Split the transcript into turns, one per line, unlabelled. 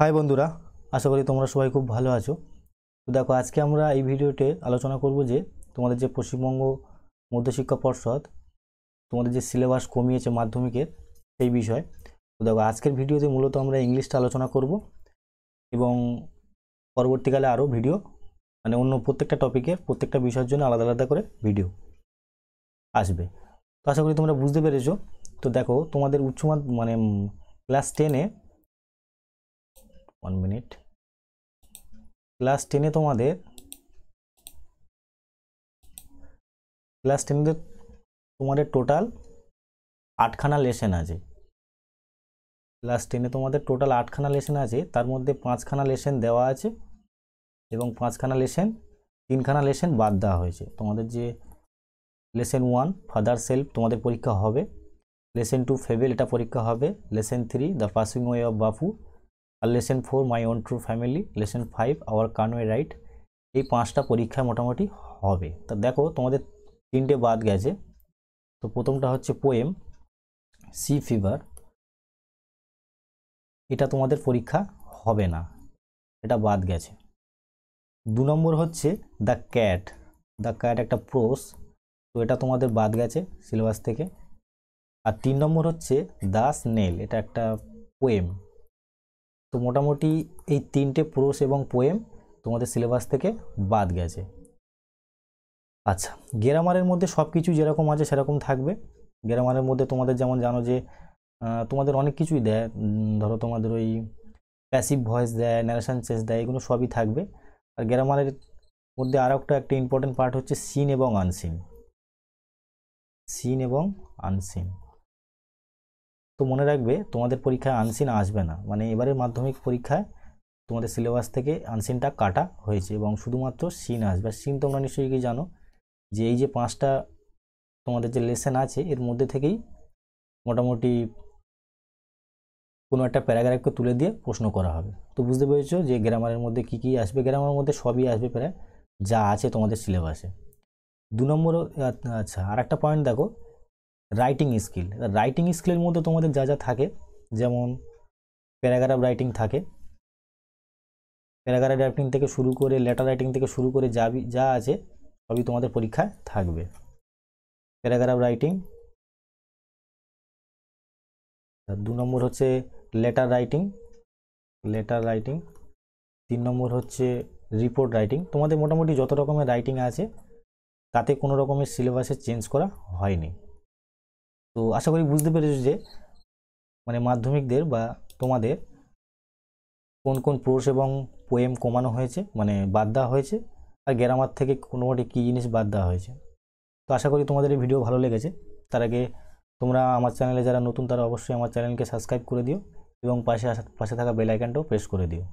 High বন্ধুরা, আশা করি তোমরা সবাই খুব ভালো আছো। তো দেখো, আজকে আমরা এই ভিডিওতে আলোচনা করব যে তোমাদের যে পশ্চিমবঙ্গ মধ্যশিক্ষা পর্ষদ তোমাদের যে সিলেবাস কমিয়েছে মাধ্যমিকের সেই বিষয়। তো দেখো, আজকের ভিডিওতে মূলত আমরা ইংলিশটা আলোচনা করব এবং পরবর্তীকালে আরও ভিডিও মানে অন্য প্রত্যেকটা টপিকের প্রত্যেকটা বিষয়ের জন্য আলাদা আলাদা করে ভিডিও আসবে। তো আশা করি তোমরা বুঝতে পেরেছো। তো দেখো, তোমাদের মানে ক্লাস 10-এ 1 মিনিট ক্লাস 10-এ তোমাদের টোটাল 8খানা লেসেন আছে। ক্লাস 10-এ তোমাদের টোটাল 8খানা লেসেন আছে, তার মধ্যে 5খানা লেসেন দেওয়া আছে এবং 3খানা লেসেন বাদ দেওয়া হয়েছে। তোমাদের যে লেসেন 1 ফাদার সেলফ তোমাদের পরীক্ষা হবে, লেসেন 2 ফেবেল এটা পরীক্ষা হবে, lesson 3 the passing away of Bapu, আর lesson 4 my own true family, lesson 5 our runaway kite. এই 5টা পরীক্ষা মোটামুটি হবে। তা দেখো, তোমাদের 3টে বাদ গেছে। তো প্রথমটা হচ্ছে পোয়েম সি ফিভার, এটা তোমাদের পরীক্ষা হবে না, এটা বাদ গেছে। 2 নম্বর হচ্ছে দ্য ক্যাট একটা প্রোস, তো এটা তোমাদের বাদ গেছে সিলেবাস থেকে। আর 3 নম্বর হচ্ছে দ্য স্নেল, এটা একটা পোয়েম। তো মোটামুটি এই 3টে প্রোস এবং পোয়েম তোমাদের সিলেবাস থেকে বাদ গেছে। আচ্ছা, গ্রামারের মধ্যে সব কিছু যেরকম আছে সেরকম থাকবে। গ্রামারের মধ্যে তোমাদের যেমন জানো যে তোমাদের অনেক কিছুই দেয়, ধরো তোমাদের ওই প্যাসিভ ভয়েস দেয়, ন্যারেশন চেঞ্জ দেয়, এগুলো সবই থাকবে। আর গ্রামারের মধ্যে আরও একটা ইম্পর্টেন্ট পার্ট হচ্ছে সিন এবং আনসিন। তো মনে রাখবে, তোমাদের পরীক্ষায় আনসিন আসবে না, মানে এবারের মাধ্যমিক পরীক্ষায় তোমাদের সিলেবাস থেকে আনসিনটা কাটা হয়েছে এবং শুধুমাত্র সিন আসবে। সিন তোমরা নিশ্চয়ই কি জানো যে এই যে 5টা তোমাদের যে লেসেন আছে এর মধ্যে থেকেই মোটামুটি কোনো একটা প্যারাগ্রাফকে তুলে দিয়ে প্রশ্ন করা হবে। তো বুঝতে পেরেছো যে গ্রামারের মধ্যে কি কি আসবে। গ্রামারের মধ্যে সবই আসবে প্রায় যা আছে তোমাদের সিলেবাসে। 2 নম্বর, আচ্ছা, আর একটা পয়েন্ট দেখো, রাইটিং স্কিলের মধ্যে তোমাদের যা যা থাকে, যেমন প্যারাগ্রাফ রাইটিং থাকে, প্যারাগ্রাফ রাইটিং থেকে শুরু করে লেটার রাইটিং থেকে শুরু করে যা আছে সবই তোমাদের পরীক্ষায় থাকবে। প্যারাগ্রাফ রাইটিং, 2 নম্বর হচ্ছে লেটার রাইটিং, 3 নম্বর হচ্ছে রিপোর্ট রাইটিং। তোমাদের মোটামুটি যত রকমের রাইটিং আছে তাতে কোনো রকমের সিলেবাসে চেঞ্জ করা হয়নি। তো আশা করি বুঝতে পেরেছো যে মানে মাধ্যমিকদের বা তোমাদের কোন কোন প্রোস এবং পোয়েম কমানো হয়েছে, মানে বাদ দেওয়া হয়েছে, আর গ্রামার থেকে কোনোটি কী জিনিস বাদ দেওয়া হয়েছে। তো আশা করি তোমাদের এই ভিডিও ভালো লেগেছে। তার আগে তোমরা আমার চ্যানেলে যারা নতুন তারা অবশ্যই আমার চ্যানেলকে সাবস্ক্রাইব করে দিও এবং পাশে থাকা বেল আইকনটাও প্রেস করে দিও।